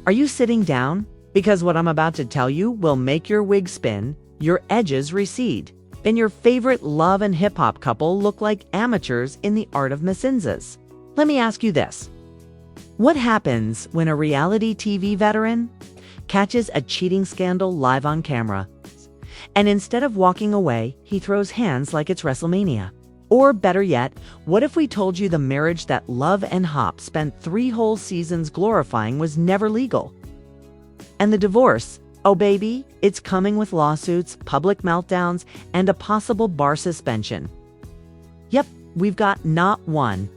Are you sitting down? Because what I'm about to tell you will make your wig spin, your edges recede, and your favorite love and hip-hop couple look like amateurs in the art of missinzas. Let me ask you this. What happens when a reality TV veteran catches a cheating scandal live on camera, and instead of walking away, he throws hands like it's WrestleMania? Or better yet, what if we told you the marriage that Love and Hop spent 3 whole seasons glorifying was never legal? And the divorce, oh baby, it's coming with lawsuits, public meltdowns, and a possible bar suspension. Yep, we've got not one,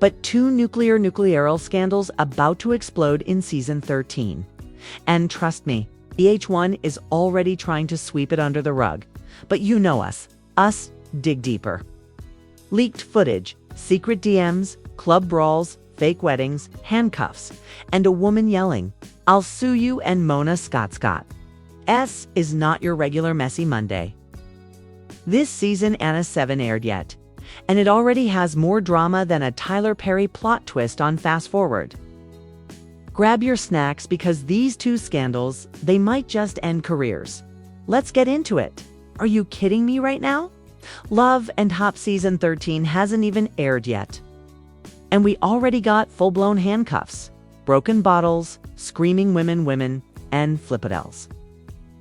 but 2 nuclearal scandals about to explode in season 13. And trust me, VH1 is already trying to sweep it under the rug. But you know us dig deeper. Leaked footage, secret DMs, club brawls, fake weddings, handcuffs, and a woman yelling, "I'll sue you and Mona Scott." S is not your regular messy Monday. This season Anna 7 aired yet, and it already has more drama than a Tyler Perry plot twist on Fast Forward. Grab your snacks because these 2 scandals, they might just end careers. Let's get into it. Are you kidding me right now? Love and Hop season 13 hasn't even aired yet. And we already got full-blown handcuffs, broken bottles, screaming women, and flippadels.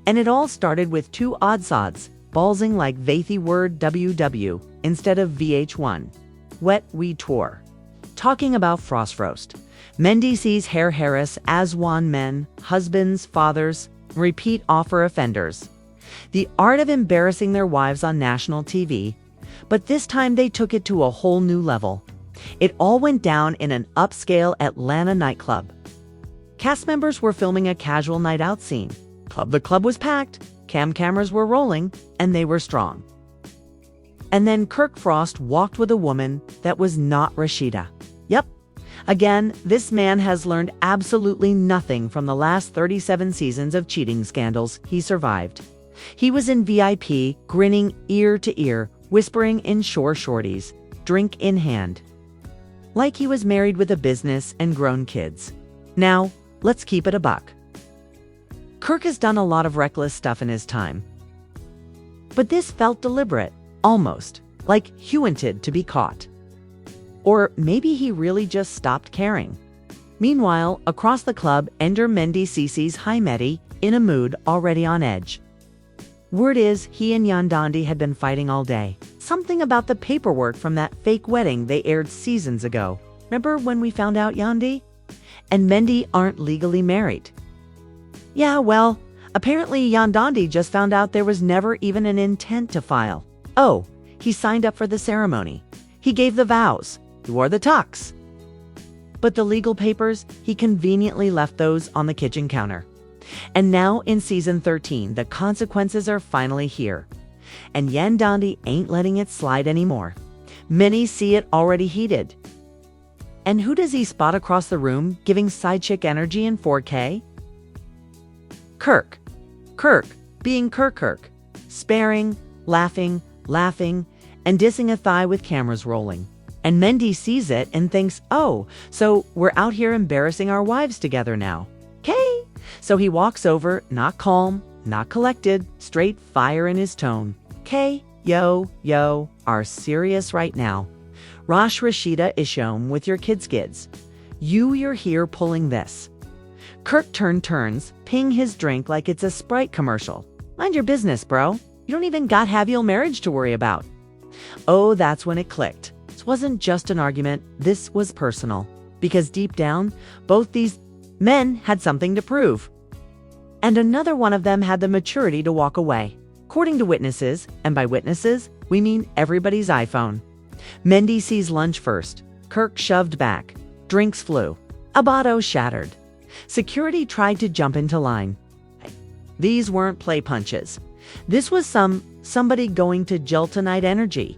And it all started with 2 odds, ballsing like Vathi word WW instead of VH1. Wet We Tour. Talking about Frost Roast. Mendy sees hair Harris as one men, husbands, fathers, repeat offer offenders. The art of embarrassing their wives on national TV, but this time they took it to a whole new level. It all went down in an upscale Atlanta nightclub. Cast members were filming a casual night out scene. The club was packed, cameras were rolling, and they were strong. And then Kirk Frost walked with a woman that was not Rashida. Yep. Again, this man has learned absolutely nothing from the last 37 seasons of cheating scandals he survived. He was in VIP, grinning ear to ear, whispering in shore shorties, drink in hand. Like he was married with a business and grown kids. Now, let's keep it a buck. Kirk has done a lot of reckless stuff in his time. But this felt deliberate, almost, like he wanted to be caught. Or maybe he really just stopped caring. Meanwhile, across the club, Ender Mendy sees Hi Mehdi, in a mood, already on edge. Word is he and Yandandi had been fighting all day. Something about the paperwork from that fake wedding they aired seasons ago. Remember when we found out Yandi and Mendy aren't legally married? Yeah, well, apparently Yandandi just found out there was never even an intent to file. Oh, he signed up for the ceremony. He gave the vows. He wore the tux. But the legal papers, he conveniently left those on the kitchen counter. And now in season 13, the consequences are finally here. And Yandandi ain't letting it slide anymore. Many see it already heated. And who does he spot across the room giving side chick energy in 4K? Kirk. Kirk, being Kirk. Sparing, laughing, and dissing a thigh with cameras rolling. And Mendy sees it and thinks, oh, so we're out here embarrassing our wives together now. Okay. So he walks over, not calm, not collected, straight fire in his tone. Okay, yo, are serious right now. Rosh Rashida Ishom with your kids. You're here pulling this. Kirk turns, ping his drink like it's a Sprite commercial. Mind your business, bro. You don't even got Haviel marriage to worry about. Oh, that's when it clicked. This wasn't just an argument, this was personal. Because deep down, both these men had something to prove. And another one of them had the maturity to walk away. According to witnesses, and by witnesses, we mean everybody's iPhone. Mendy sees lunch first. Kirk shoved back. Drinks flew. Abato shattered. Security tried to jump into line. These weren't play punches. This was somebody going to jail tonight energy.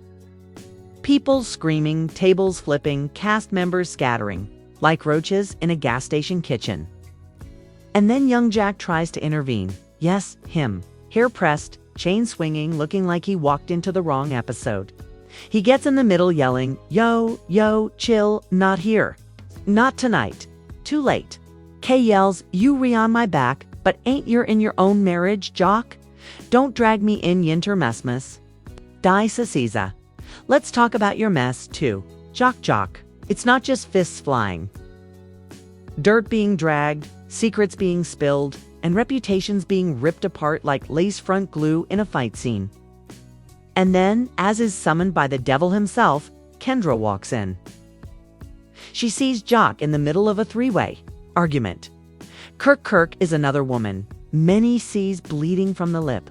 People screaming, tables flipping, cast members scattering, like roaches in a gas station kitchen. And then young Jack tries to intervene. Yes, him. Hair pressed, chain swinging, looking like he walked into the wrong episode. He gets in the middle yelling, yo, chill, not here. Not tonight. Too late. Kay yells, "You re on my back, but ain't you in your own marriage, Jock? Don't drag me in yinter messmas. Die Sasiza. Let's talk about your mess, too. Jock. It's not just fists flying. Dirt being dragged, secrets being spilled, and reputations being ripped apart like lace front glue in a fight scene." And then, as is summoned by the devil himself, Kendra walks in. She sees Jock in the middle of a three-way argument. Kirk is another woman. Many C's bleeding from the lip.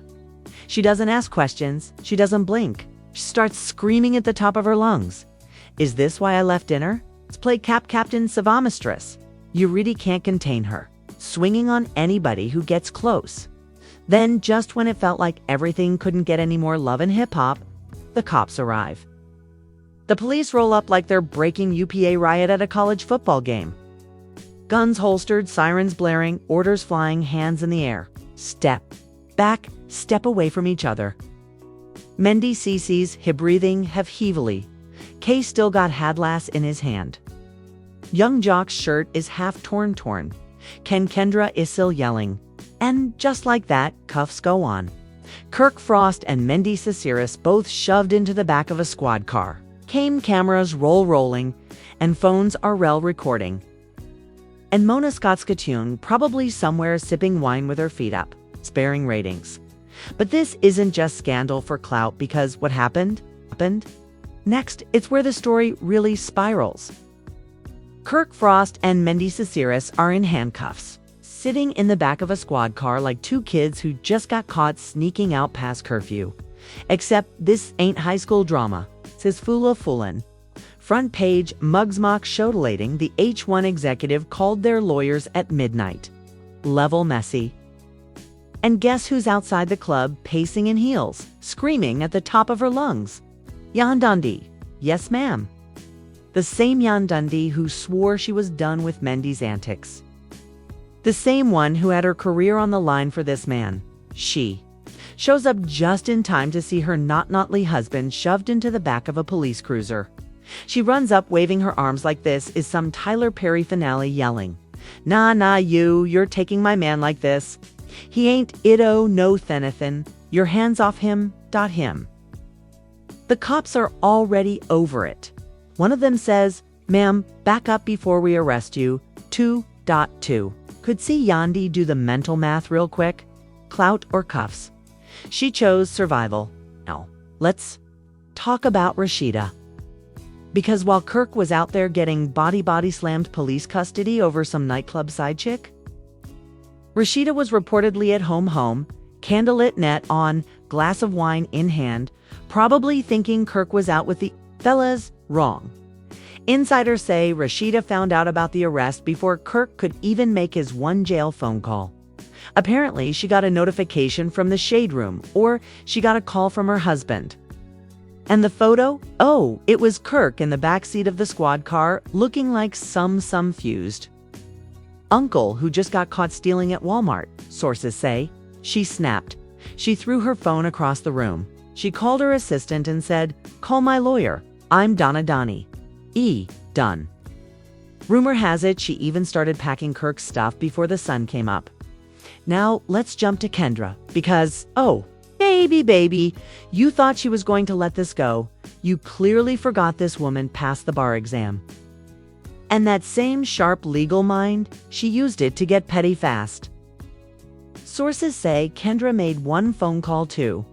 She doesn't ask questions. She doesn't blink. She starts screaming at the top of her lungs. "Is this why I left dinner? Let's play Captain Savamistress." You really can't contain her, swinging on anybody who gets close. Then, just when it felt like everything couldn't get any more love in hip-hop, the cops arrive. The police roll up like they're breaking UPA riot at a college football game. Guns holstered, sirens blaring, orders flying, hands in the air. Step back, step away from each other. Mendy CC's hip breathing heavily. Kay still got Hadlass in his hand. Young Jock's shirt is half torn. Kendra is still yelling. And just like that, cuffs go on. Kirk Frost and Mendy Casiris both shoved into the back of a squad car. Cameras rolling, and phones are recording. And Mona Scottskatoon probably somewhere sipping wine with her feet up, sparing ratings. But this isn't just scandal for clout, because what happened. Next, it's where the story really spirals. Kirk Frost and Mendy Casiris are in handcuffs, sitting in the back of a squad car like two kids who just got caught sneaking out past curfew. Except this ain't high school drama, says Fula Fulin. Front page, Mugsmock showdelating the H1 executive called their lawyers at midnight. Level messy. And guess who's outside the club, pacing in heels, screaming at the top of her lungs? Yan Dundee. Yes, ma'am. The same Yan Dundee who swore she was done with Mendy's antics. The same one who had her career on the line for this man. She shows up just in time to see her not-notly husband shoved into the back of a police cruiser. She runs up waving her arms like this is some Tyler Perry finale yelling, Nah, you're taking my man like this. He ain't itto no thenathan. Your hands off him. The cops are already over it. One of them says, "Ma'am, back up before we arrest you. 2.2. Could see Yandi do the mental math real quick. Clout or cuffs?" She chose survival. Now, let's talk about Rashida. Because while Kirk was out there getting body slammed police custody over some nightclub side chick, Rashida was reportedly at home, candlelit net on, glass of wine in hand, probably thinking Kirk was out with the fellas. Wrong. Insiders say Rashida found out about the arrest before Kirk could even make his one jail phone call. Apparently, she got a notification from the shade room, or she got a call from her husband. And the photo? Oh, it was Kirk in the backseat of the squad car, looking like some fused uncle who just got caught stealing at Walmart, sources say. She snapped. She threw her phone across the room. She called her assistant and said, "Call my lawyer. I'm Donna Donnie. Done." Rumor has it she even started packing Kirk's stuff before the sun came up. Now, let's jump to Kendra, because, oh, baby, you thought she was going to let this go. You clearly forgot this woman passed the bar exam. And that same sharp legal mind, she used it to get petty fast. Sources say Kendra made one phone call to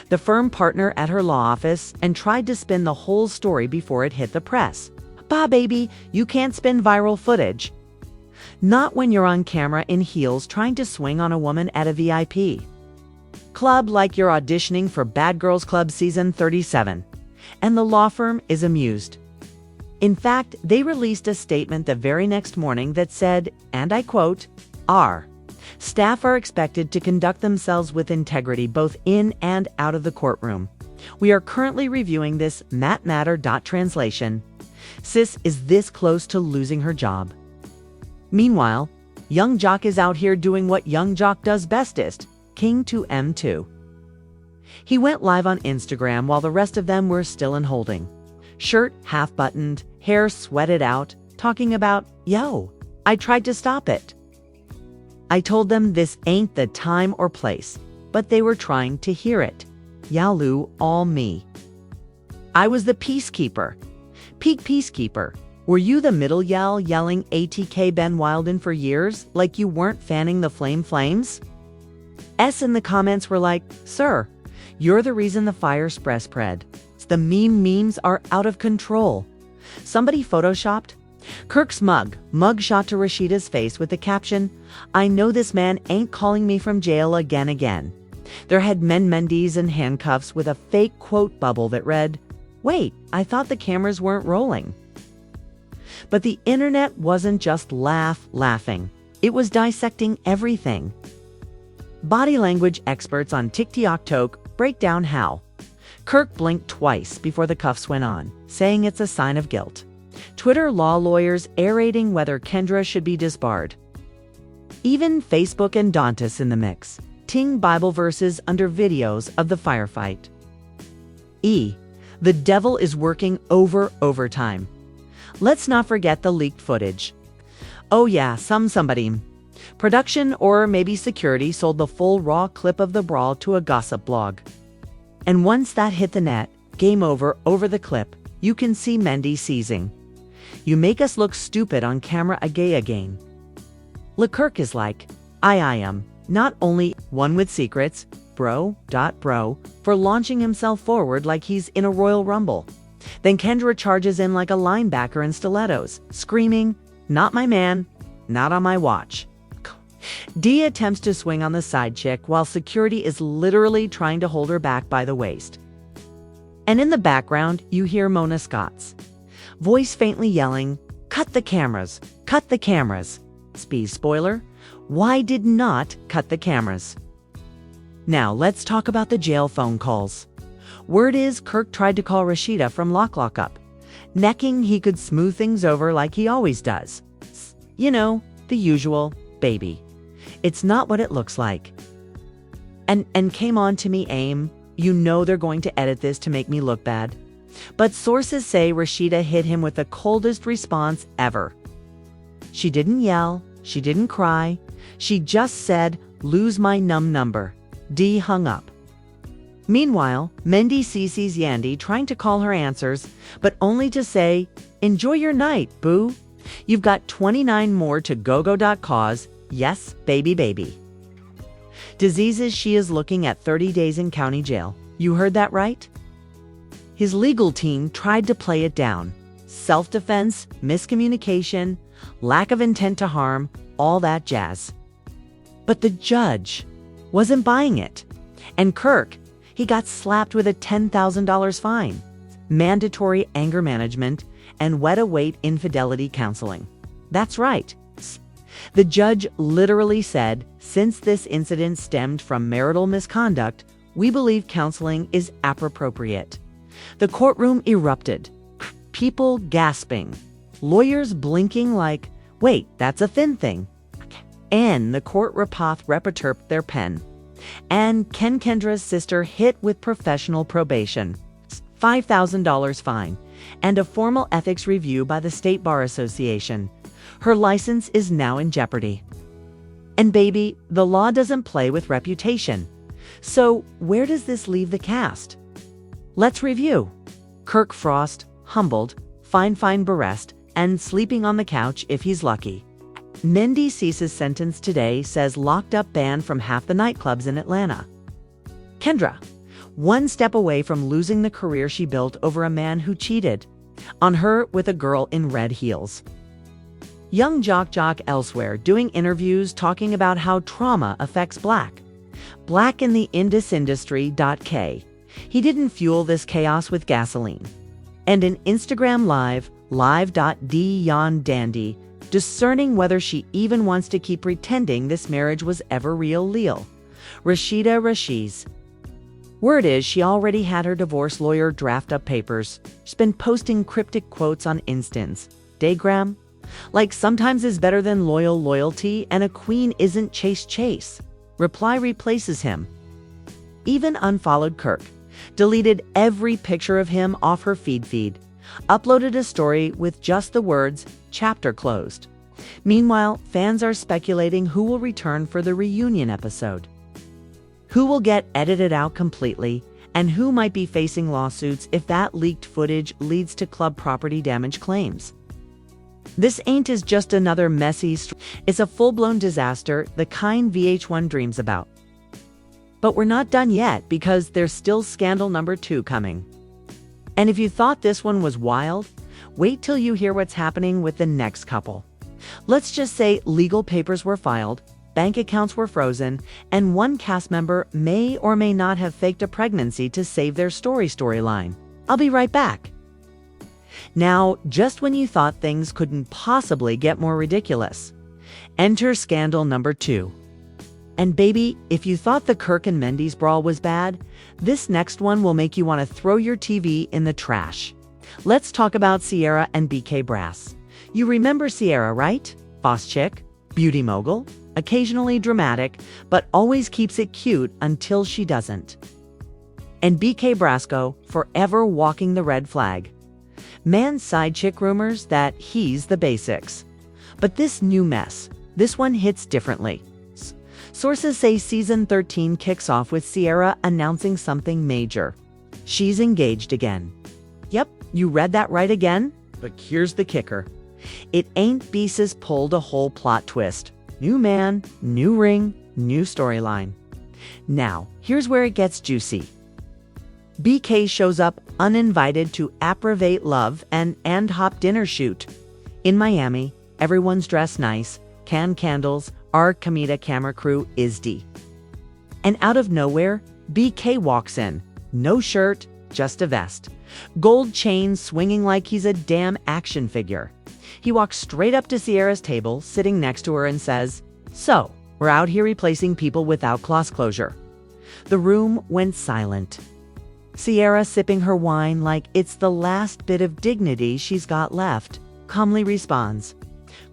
the firm partner at her law office and tried to spin the whole story before it hit the press. Bah, baby, you can't spin viral footage. Not when you're on camera in heels trying to swing on a woman at a VIP club like you're auditioning for Bad Girls Club season 37. And the law firm is amused. In fact, they released a statement the very next morning that said, and I quote, "Our staff are expected to conduct themselves with integrity both in and out of the courtroom. We are currently reviewing this matter.translation. Sis is this close to losing her job." Meanwhile, Young Jock is out here doing what Young Jock does bestest, King to M2. He went live on Instagram while the rest of them were still in holding. Shirt half buttoned, hair sweated out, talking about, "Yo, I tried to stop it. I told them this ain't the time or place, but they were trying to hear it. Yalu, all me. I was the peacekeeper. Peak peacekeeper. Were you the middle yelling ATK Ben Wilden for years, like you weren't fanning the flames? S in the comments were like, sir, you're the reason the fire spread. The memes are out of control. Somebody photoshopped Kirk's mugshot to Rashida's face with the caption, I know this man ain't calling me from jail again. There had Mendes in handcuffs with a fake quote bubble that read, wait, I thought the cameras weren't rolling. But the internet wasn't just laughing. It was dissecting everything. Body language experts on TikTok break down how. Kirk blinked twice before the cuffs went on, saying it's a sign of guilt. Twitter law lawyers aerating whether Kendra should be disbarred. Even Facebook and Dantas in the mix, ting Bible verses under videos of the firefight. The devil is working overtime. Let's not forget the leaked footage. Oh yeah, somebody. Production or maybe security sold the full raw clip of the brawl to a gossip blog. And once that hit the net, game over the clip, you can see Mendy seizing. You make us look stupid on camera again. Leclerc is like, I am, not only one with secrets, bro, for launching himself forward like he's in a Royal Rumble. Then Kendra charges in like a linebacker in stilettos, screaming, not my man, not on my watch. Dee attempts to swing on the side chick while security is literally trying to hold her back by the waist. And in the background, you hear Mona Scott's voice faintly yelling, cut the cameras. Spoiler, why did not cut the cameras? Now let's talk about the jail phone calls. Word is Kirk tried to call Rashida from lockup, necking he could smooth things over like he always does. You know, the usual, baby. It's not what it looks like. And came on to me, aim. You know they're going to edit this to make me look bad. But sources say Rashida hit him with the coldest response ever. She didn't yell. She didn't cry. She just said, lose my number. Dee hung up. Meanwhile, Mendy sees Yandy trying to call her answers, but only to say, enjoy your night, boo. You've got 29 more to go.cause. Yes, baby. Diseases she is looking at 30 days in county jail. You heard that right? His legal team tried to play it down. Self-defense, miscommunication, lack of intent to harm, all that jazz. But the judge wasn't buying it. And Kirk, he got slapped with a $10,000 fine, mandatory anger management, and wait infidelity counseling. That's right. The judge literally said, since this incident stemmed from marital misconduct, we believe counseling is appropriate. The courtroom erupted. People gasping. Lawyers blinking like, wait, that's a thin thing. And the court reperturbed their pen. And Kendra's sister hit with professional probation, $5,000 fine, and a formal ethics review by the State Bar Association. Her license is now in jeopardy. And baby, the law doesn't play with reputation. So where does this leave the cast? Let's review. Kirk Frost, humbled, fine bereft, and sleeping on the couch if he's lucky. Mendy Cease's sentence today says locked up banned from half the nightclubs in Atlanta. Kendra, one step away from losing the career she built over a man who cheated on her with a girl in red heels. Young jock elsewhere doing interviews talking about how trauma affects Black in the industry. He didn't fuel this chaos with gasoline. And an Instagram live.d yon dandy, discerning whether she even wants to keep pretending this marriage was ever real. Rashida Rashiz. Word is she already had her divorce lawyer draft up papers. She's been posting cryptic quotes on Instance. Daygram? Like sometimes is better than loyalty and a queen isn't chase. Reply replaces him. Even unfollowed Kirk. Deleted every picture of him off her feed. Uploaded a story with just the words, chapter closed. Meanwhile, fans are speculating who will return for the reunion episode. Who will get edited out completely, and who might be facing lawsuits if that leaked footage leads to club property damage claims. This ain't is just another messy it's a full-blown disaster, the kind VH1 dreams about. But we're not done yet, because there's still scandal number 2 coming. And if you thought this one was wild, wait till you hear what's happening with the next couple. Let's just say legal papers were filed, bank accounts were frozen, and one cast member may or may not have faked a pregnancy to save their storyline. I'll be right back. Now, just when you thought things couldn't possibly get more ridiculous, enter scandal number 2. And baby, if you thought the Kirk and Mendy's brawl was bad, this next one will make you want to throw your TV in the trash. Let's talk about Ciara and BK Brass. You remember Ciara, right? Boss chick, beauty mogul, occasionally dramatic, but always keeps it cute until she doesn't. And BK Brasco, forever walking the red flag. Man's side chick rumors that he's the basics. But this new mess, this one hits differently. Sources say season 13 kicks off with Ciara announcing something major. She's engaged again. Yep, you read that right again, but here's the kicker. It ain't Beezus pulled a whole plot twist. New man, new ring, new storyline. Now, here's where it gets juicy. BK shows up uninvited to Apprivate Love and Hop dinner shoot. In Miami, everyone's dressed nice, candles, our Comida camera crew is D. And out of nowhere, BK walks in. No shirt, just a vest. Gold chain swinging like he's a damn action figure. He walks straight up to Ciara's table, sitting next to her, and says, "So, we're out here replacing people without class closure." The room went silent. Ciara, sipping her wine like it's the last bit of dignity she's got left, calmly responds,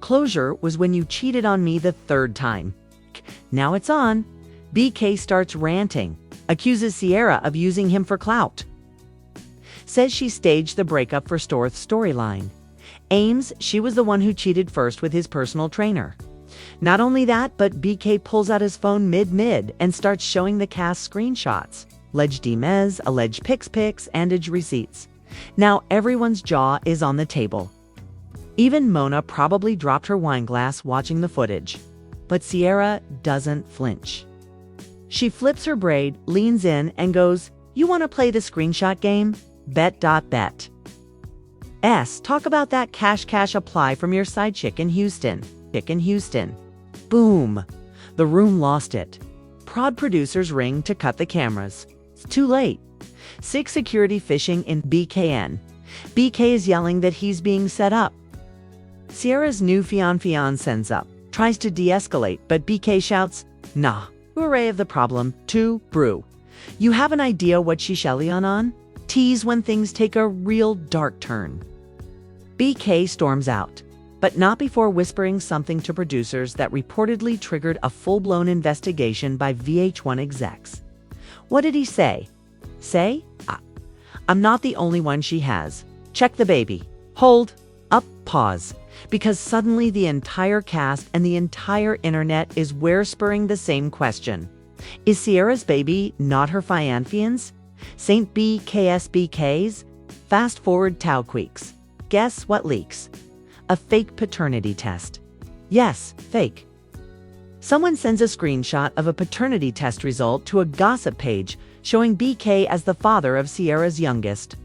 "Closure was when you cheated on me the 3rd time. Now it's on." BK starts ranting, accuses Ciara of using him for clout. Says she staged the breakup for Storth's storyline. Aims she was the one who cheated first with his personal trainer. Not only that, but BK pulls out his phone mid and starts showing the cast screenshots. Alleged DMs, alleged pics, and receipts. Now everyone's jaw is on the table. Even Mona probably dropped her wine glass watching the footage. But Ciara doesn't flinch. She flips her braid, leans in, and goes, "You want to play the screenshot game? Bet. Talk about that cash apply from your side chick in Houston. Boom. The room lost it. Prod producers ring to cut the cameras. It's too late. 6 security fishing in BKN. BK is yelling that he's being set up. Ciara's new fiancé sends up, tries to de-escalate, but BK shouts, "Nah, hooray of the problem, to brew. You have an idea what she shelly on? Tease when things take a real dark turn." BK storms out, but not before whispering something to producers that reportedly triggered a full-blown investigation by VH1 execs. What did he say? I'm not the only one she has. Check the baby. Hold. Up. Pause. Because suddenly the entire cast and the entire internet is spurring the same question. Is Ciara's baby not her fiancé's? Saint BK's? Fast forward Tau Queeks. Guess what leaks? A fake paternity test. Yes, fake. Someone sends a screenshot of a paternity test result to a gossip page showing BK as the father of Ciara's youngest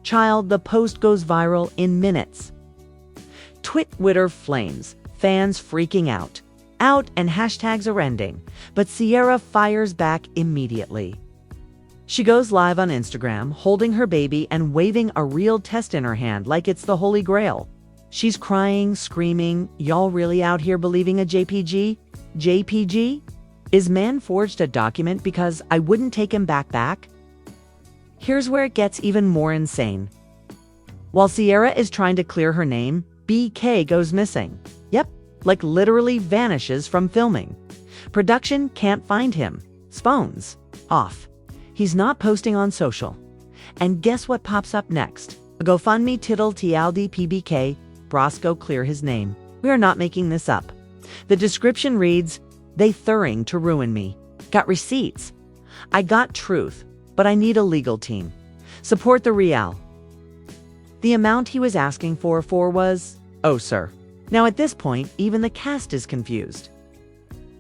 child. The post goes viral in minutes. Twitter flames, fans freaking out, and hashtags are ending, but Ciara fires back immediately. She goes live on Instagram, holding her baby and waving a real test in her hand like it's the Holy Grail. She's crying, screaming, "Y'all really out here believing a JPG? JPG? Is man forged a document because I wouldn't take him back?" Here's where it gets even more insane. While Ciara is trying to clear her name, BK goes missing. Yep, like literally vanishes from filming. Production can't find him. His phone's off. He's not posting on social. And guess what pops up next? A GoFundMe tittle TLDPBK, Brasco clear his name. We are not making this up. The description reads, "They thurring to ruin me. Got receipts. I got truth, but I need a legal team. Support the real." The amount he was asking for was, "Oh, sir." Now at this point, even the cast is confused.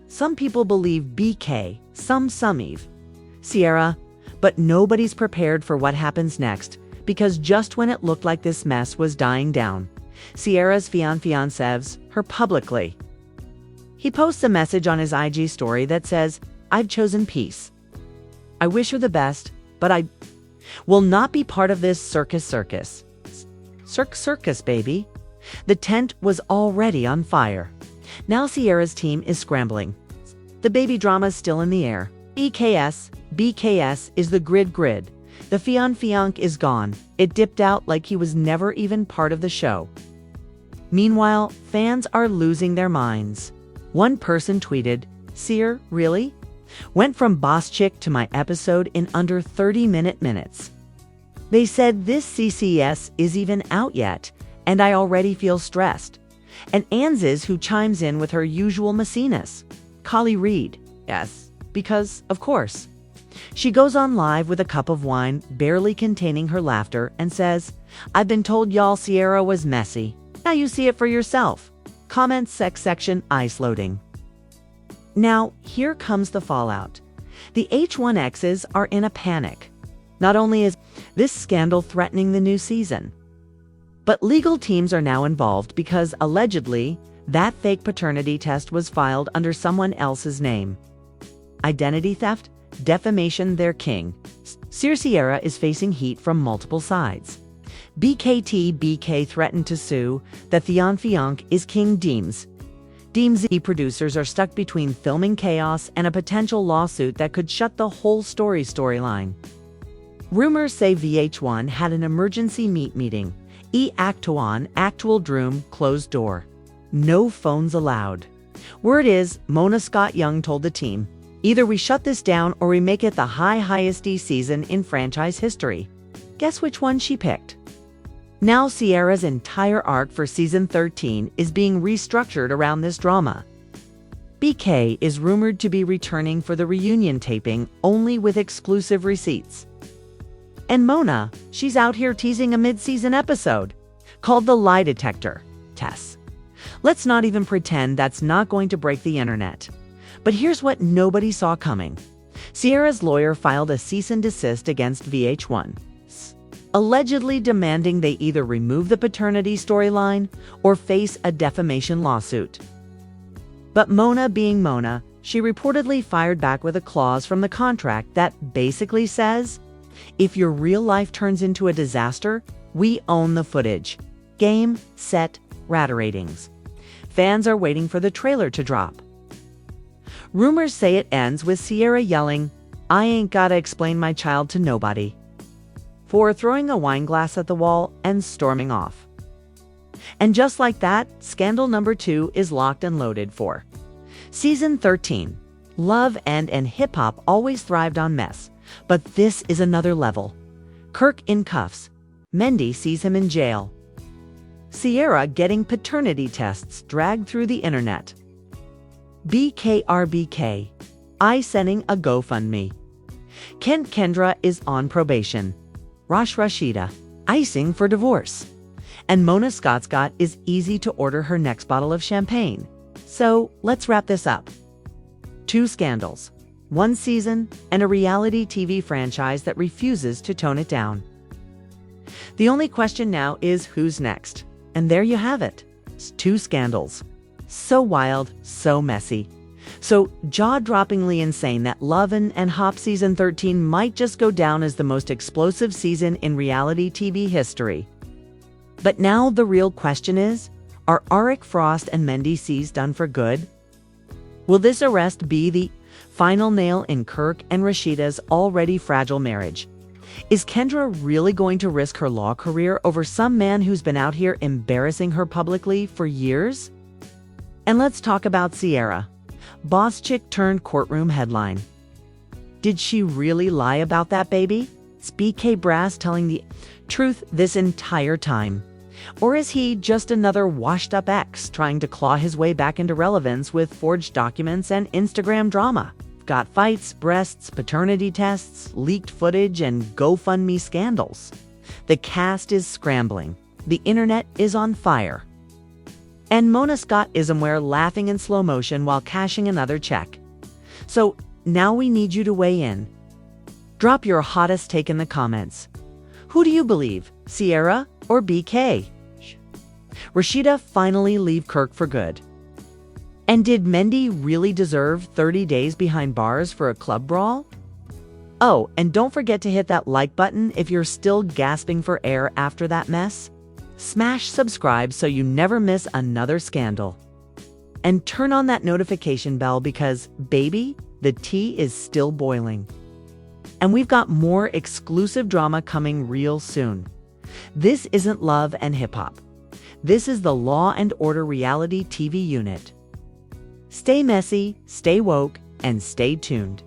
Some people believe BK, some Eve, Sierra, but nobody's prepared for what happens next, because just when it looked like this mess was dying down, Sierra's fiancé her publicly. He posts a message on his IG story that says, "I've chosen peace. I wish her the best, but I will not be part of this circus. Circus, baby." The tent was already on fire. Now Sierra's team is scrambling. The baby drama's still in the air. BKS is the grid. The fianc is gone. It dipped out like he was never even part of the show. Meanwhile, fans are losing their minds. One person tweeted, "Seer, really? Went from boss chick to my episode in under 30 minutes. They said this CCS is even out yet, and I already feel stressed." And Anz's who chimes in with her usual messiness. Kali Reed, yes, because, of course. She goes on live with a cup of wine, barely containing her laughter, and says, "I've been told y'all Sierra was messy. Now you see it for yourself." Comments section ice loading. Now, here comes the fallout. The H1Xs are in a panic. Not only is this scandal threatening the new season, but legal teams are now involved because, allegedly, that fake paternity test was filed under someone else's name. Identity theft, defamation, their king. Sierra is facing heat from multiple sides. BK threatened to sue. The fianc is King Deems. The producers are stuck between filming chaos and a potential lawsuit that could shut the whole storyline. Rumors say VH1 had an emergency meeting. Actual room, closed door. No phones allowed. Word is, Mona Scott Young told the team, "Either we shut this down or we make it the highest season in franchise history." Guess which one she picked? Now Sierra's entire arc for season 13 is being restructured around this drama. BK is rumored to be returning for the reunion taping, only with exclusive receipts. And Mona, she's out here teasing a mid-season episode called The Lie Detector Test. Let's not even pretend that's not going to break the internet. But here's what nobody saw coming. Sierra's lawyer filed a cease and desist against VH1, allegedly demanding they either remove the paternity storyline or face a defamation lawsuit. But Mona being Mona, she reportedly fired back with a clause from the contract that basically says, "If your real life turns into a disaster, we own the footage." Game, set, rata ratings. Fans are waiting for the trailer to drop. Rumors say it ends with Sierra yelling, "I ain't gotta explain my child to nobody," for throwing a wine glass at the wall and storming off. And just like that, scandal number 2 is locked and loaded for season 13. Love and hip-hop always thrived on mess, but this is another level. Kirk in cuffs. Mendy sees him in jail. Sierra getting paternity tests dragged through the internet. BK sending a GoFundMe. Kendra is on probation. Rashida icing for divorce. And Mona Scott is easy to order her next bottle of champagne. So let's wrap this up. 2 scandals, 1 season, and a reality TV franchise that refuses to tone it down. The only question now is who's next? And there you have it. 2 scandals. So wild, so messy. So jaw-droppingly insane that Love and Hop season 13 might just go down as the most explosive season in reality TV history. But now the real question is, are Arik Frost and Mendy C's done for good? Will this arrest be the final nail in Kirk and Rashida's already fragile marriage? Is Kendra really going to risk her law career over some man who's been out here embarrassing her publicly for years? And let's talk about Sierra. Boss chick turned courtroom headline. Did she really lie about that baby? It's BK Brass telling the truth this entire time. Or is he just another washed-up ex trying to claw his way back into relevance with forged documents and Instagram drama? Got fights, breasts, paternity tests, leaked footage, and GoFundMe scandals. The cast is scrambling. The internet is on fire. And Mona Scott is somewhere laughing in slow motion while cashing another check. So now we need you to weigh in. Drop your hottest take in the comments. Who do you believe, Sierra or BK? Rashida finally leave Kirk for good. And did Mendy really deserve 30 days behind bars for a club brawl? Oh, and don't forget to hit that like button if you're still gasping for air after that mess. Smash subscribe so you never miss another scandal. And turn on that notification bell because, baby, the tea is still boiling. And we've got more exclusive drama coming real soon. This isn't Love and Hip Hop. This is the Law and Order reality TV unit. Stay messy, stay woke, and stay tuned.